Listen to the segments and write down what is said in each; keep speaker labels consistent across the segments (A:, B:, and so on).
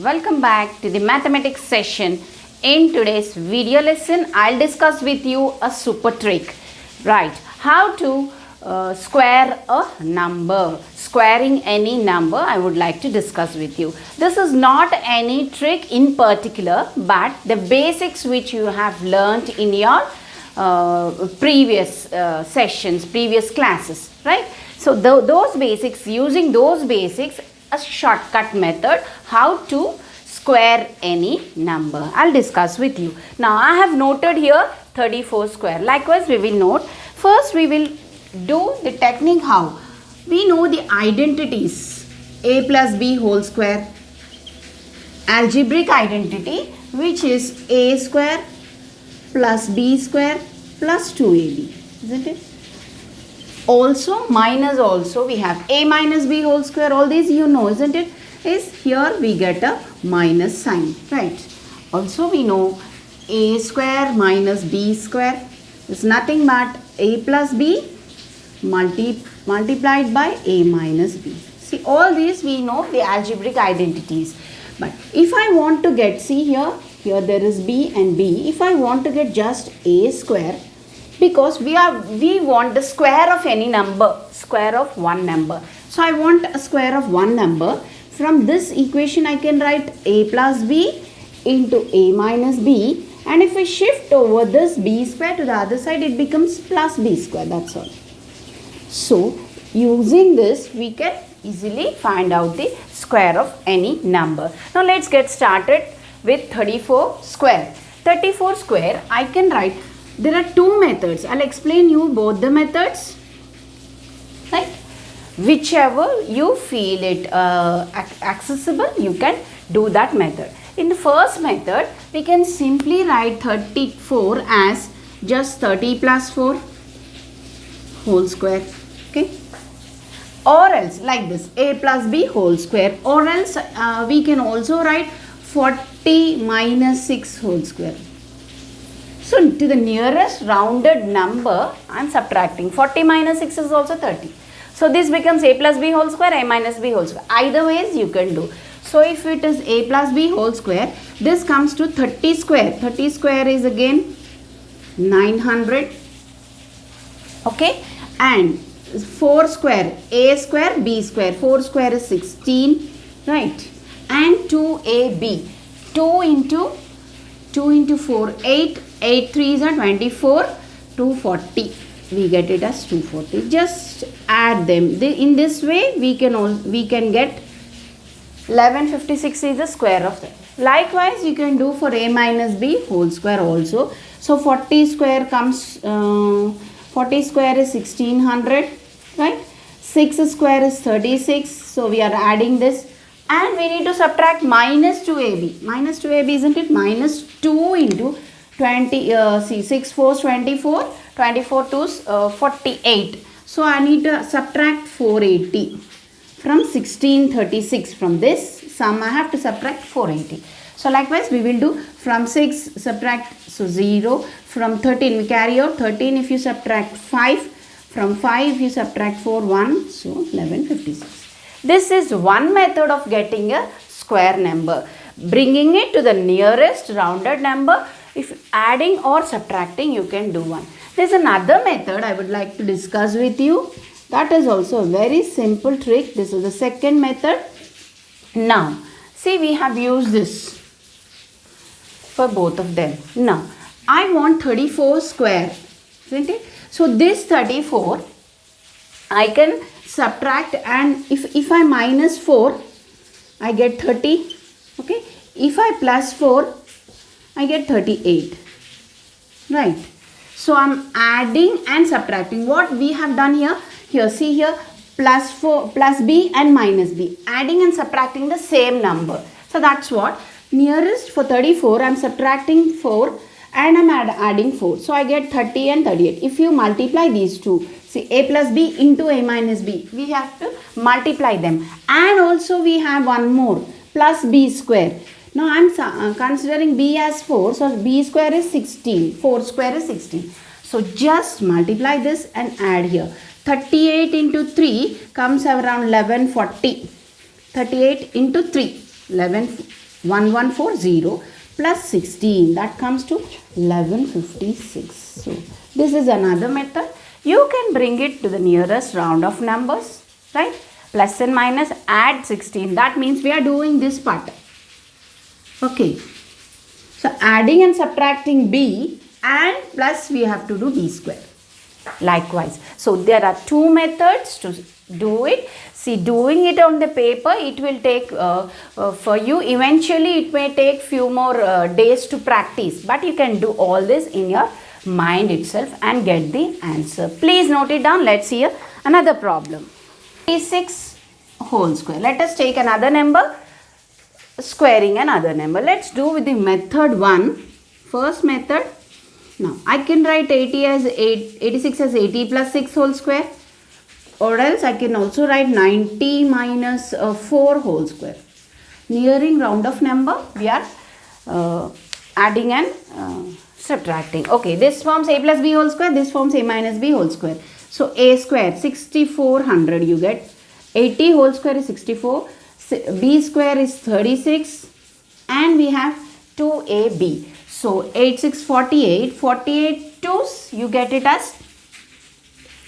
A: welcome back to the mathematics session. In today's video lesson, I'll discuss with you a super trick. Right, how to square a number. Squaring any number I would like to discuss with you. This is not any trick in particular, but the basics which you have learnt in your previous sessions, previous classes, right? So those basics, using those basics, a shortcut method how to square any number. I'll discuss with you. Now I have noted here 34 square. Likewise we will note. First we will do the technique how. We know the identities a plus b whole square, algebraic identity which is a square plus b square plus 2ab, isn't it? Also minus, also we have a minus b whole square, all these you know, isn't it? Is here we get a minus sign, right? Also we know a square minus b square is nothing but a plus b multiplied by a minus b. See, all these we know the algebraic identities. But if I want to get, see here there is b and b. If I want to get just a square, because we want the square of any number, square of one number. So I want a square of one number. From this equation I can write a plus b into a minus b, and if I shift over this b square to the other side, it becomes plus b square, that's all. So using this we can easily find out the square of any number. Now let's get started with 34 square. 34 square I can write. There are two methods. I'll explain you both the methods. Right? Whichever you feel it accessible, you can do that method. In the first method, we can simply write 34 as just 30 plus 4 whole square. Okay? Or else like this, a plus b whole square. Or else we can also write 40 minus 6 whole square. So to the nearest rounded number, I am subtracting. 40 minus 6 is also 30. So this becomes a plus b whole square, a minus b whole square. Either ways you can do. So if it is a plus b whole square, this comes to 30 square. 30 square is again 900. Okay. And 4 square, a square, b square. 4 square is 16. Right. And 2ab. 2 into 4, 8. 8 3s are 24, 240. We get it as 240. Just add them. In this way, we can get 1156 is the square of that. Likewise, you can do for a minus b whole square also. So 40 square comes. 40 square is 1600, right? 6 square is 36. So we are adding this. And we need to subtract minus 2ab. Minus 2ab, isn't it? Minus 2 into 20, 6 4 24, 24 to 48. So I need to subtract 480 from 1636. From this sum I have to subtract 480. So likewise we will do from 6 subtract, so 0. From 13 we carry out 13, if you subtract 5. From 5 you subtract 4, 1. So 1156. This is one method of getting a square number. Bringing it to the nearest rounded number. If adding or subtracting, you can do one. There is another method I would like to discuss with you. That is also a very simple trick. This is the second method. Now, see, we have used this for both of them. Now, I want 34 square, isn't it? So, this 34, I can subtract, and if I minus 4, I get 30. Okay. If I plus 4, I get 38, right? So I'm adding and subtracting. What we have done here, see here, plus 4, plus b and minus b, adding and subtracting the same number. So that's what, nearest for 34, I'm subtracting 4 and I'm adding 4. So I get 30 and 38. If you multiply these two, see, a plus b into a minus b, we have to multiply them. And also we have one more, plus b square. Now I am considering b as 4, so b square is 16, 4 square is 16. So just multiply this and add here. 38 into 3 comes around 1140. 38 into 3, 1140 plus 16, that comes to 1156. So this is another method. You can bring it to the nearest round of numbers, right? Plus and minus, add 16. That means we are doing this part. Okay. So adding and subtracting b and plus we have to do b square. Likewise. So there are two methods to do it. See, doing it on the paper, it will take for you, eventually it may take few more days to practice, but you can do all this in your mind itself and get the answer. Please note it down. Let's see another problem. 36 whole square. Let us take another number, squaring another number. Let's do with the method 1. First method. Now I can write 86 as 80 plus 6 whole square, or else I can also write 90 minus 4 whole square. Nearing round of number, we are adding and subtracting. Okay, this forms a plus b whole square, this forms a minus b whole square. So a square 6400 you get, 80 whole square is 64, b square is 36, and we have 2ab. So 8648, 48 twos, you get it as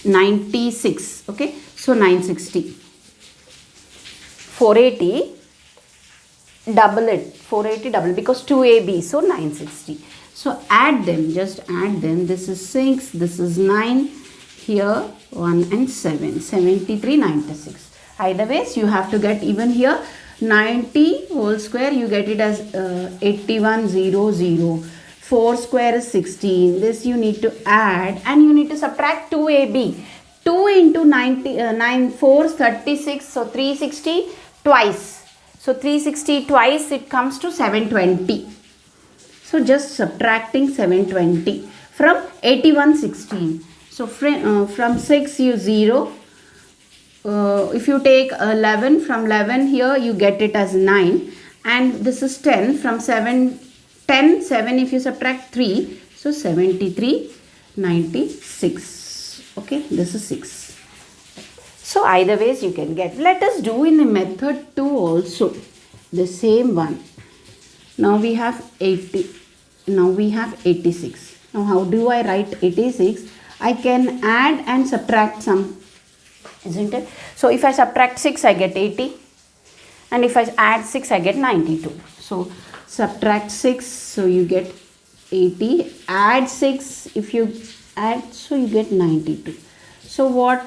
A: 96. Okay, so 960. 480, double it, 480 double, because 2ab, so 960. So add them, just add them. This is 6, this is 9, here 1 and 7, 73, 96. Either ways, you have to get even here 90 whole square, you get it as 8100. 4 square is 16. This you need to add and you need to subtract 2ab. 2 into 9 4 is 36. So 360 twice. So 360 twice, it comes to 720. So just subtracting 720 from 8116. So from 6 you 0. If you take 11, from 11 here you get it as 9, and this is 10. From 7 if you subtract 3, so 73, 96. Okay, this is 6. So either ways you can get. Let us do in the method 2 also the same one. Now we have 80. Now we have 86. Now how do I write 86? I can add and subtract some, isn't it? So if I subtract 6, I get 80, and if I add 6, I get 92. So subtract 6, so you get 80, add 6, if you add, so you get 92. So what?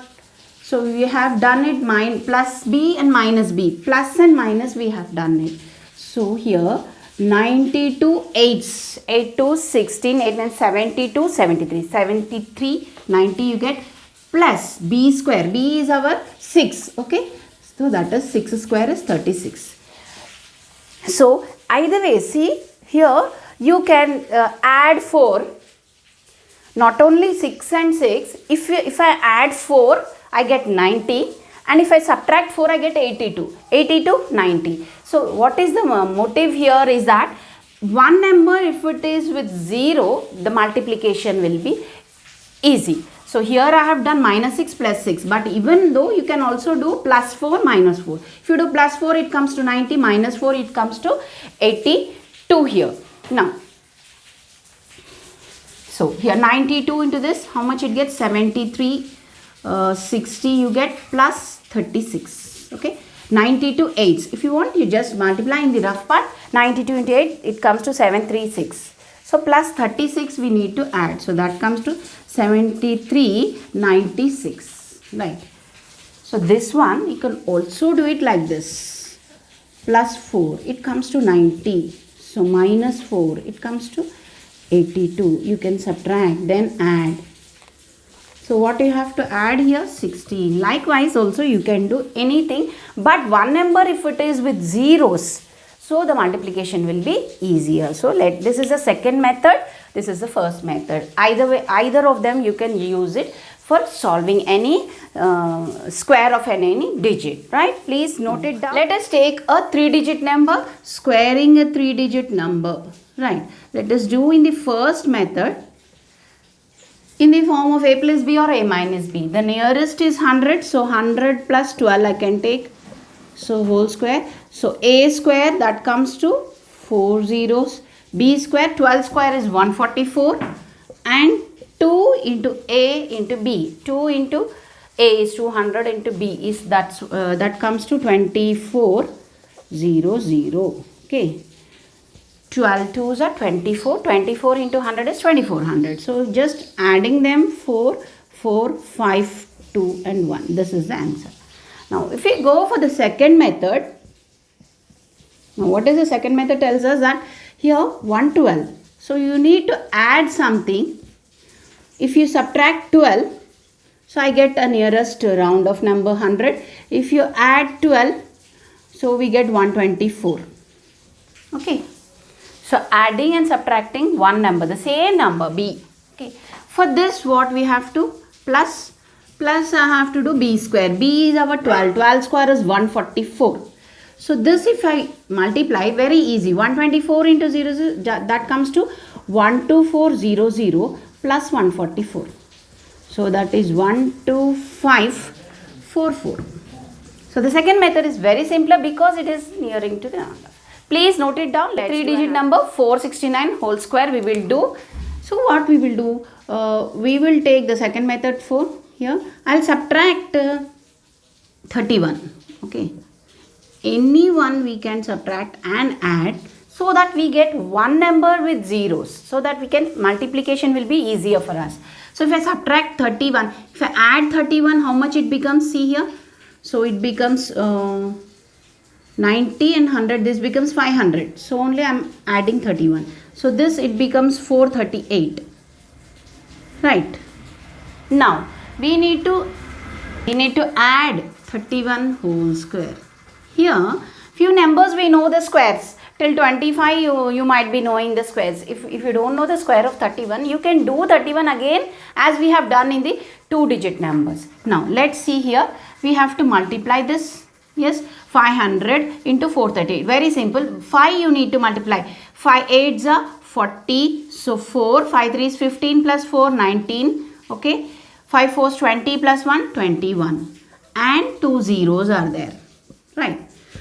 A: So we have done it, plus b and minus b, plus and minus we have done it. So here 92 8s, 8 to 16, 8 and 72, 73, 73, 90 you get, plus b square, b is our 6, okay, so that is 6 square is 36. So either way, see here you can add 4, not only 6 and 6, if I add 4 I get 90, and if I subtract 4 I get 82, 90. So what is the motive here is that one number, if it is with 0, the multiplication will be easy. So here I have done minus 6 plus 6, but even though you can also do plus 4 minus 4. If you do plus 4 it comes to 90, minus 4 it comes to 82 here. Now, so here 92 into this, how much it gets? 73, 60 you get, plus 36, okay. 92 8s. If you want, you just multiply in the rough part. 92 into 8, it comes to 736. So plus 36 we need to add. So that comes to 73, 96. Right. So this one, you can also do it like this. Plus 4, it comes to 90. So minus 4, it comes to 82. You can subtract, then add. So what you have to add here? 16. Likewise also you can do anything, but one number if it is with zeros, so the multiplication will be easier. So this is the second method, this is the first method. Either way, either of them you can use it for solving any square of any digit, right? Please note it down. Let us take a 3-digit number, squaring a 3-digit number, right? Let us do in the first method in the form of a plus b or a minus b. The nearest is 100, so 100 plus 12 I can take, so whole square. So a square, that comes to 4 zeros. B square, 12 square is 144 and 2 into A into B. 2 into A is 200 into B is that comes to 2400. Okay. 12 twos are 24. 24 into 100 is 2400. So just adding them 4, 4, 5, 2 and 1. This is the answer. Now if we go for the second method, now what is the second method tells us that here 112. So you need to add something. If you subtract 12, so I get a nearest round of number 100. If you add 12, so we get 124. Okay. So adding and subtracting one number, the same number B. Okay. For this what we have to plus I have to do B square. B is our 12. 12 square is 144. So this if I multiply, very easy. 124 into 0, that comes to 12400 plus 144. So that is 12544. So the second method is very simpler because it is nearing to the number. Please note it down. 3-digit number 469 whole square we will do. So what we will do? We will take the second method for here. I'll subtract 31. Okay. Any one we can subtract and add so that we get one number with zeros. So that we can multiplication will be easier for us. So if I subtract 31, if I add 31, how much it becomes? See here. So it becomes 90 and 100, this becomes 500. So only I am adding 31. So this it becomes 438. Right. Now we need to add 31 whole square. Here few numbers we know the squares. Till 25 you might be knowing the squares. If you don't know the square of 31, you can do 31 again as we have done in the 2-digit numbers. Now let's see here. We have to multiply this. Yes, 500 into 438. Very simple. 5 you need to multiply. 5 8s are 40. So 4. 5 3 is 15 plus 4, 19. Okay. 5 4 is 20 plus 1, 21. And 2 zeros are there. Right.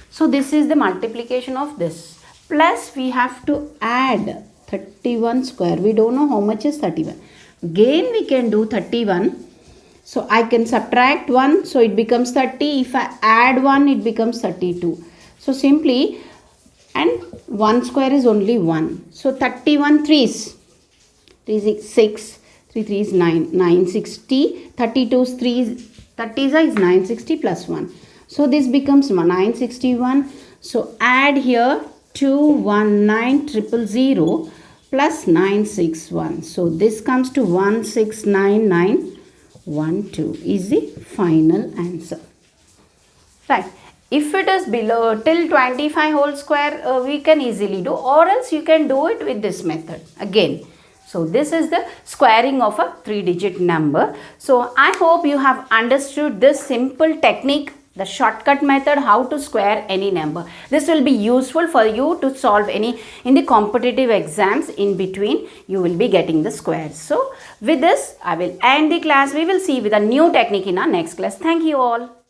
A: So this is the multiplication of this. Plus we have to add 31 square. We don't know how much is 31. Again we can do 31. So I can subtract 1, so it becomes 30. If I add 1, it becomes 32. So simply, and 1 square is only 1. So 31 threes. 3 is 6, 3 3 is 9, 960. 32 is 3, 30 is 960 plus 1. So this becomes 961. So add here 219,000 plus 961. So this comes to 169912 is the final answer. Right. If it is below till 25 whole square, we can easily do, or else you can do it with this method again. So this is the squaring of a 3-digit number. So I hope you have understood this simple technique, the shortcut method, how to square any number. This will be useful for you to solve any in the competitive exams. In between you will be getting the squares. So with this I will end the class. We will see with a new technique in our next class. Thank you all.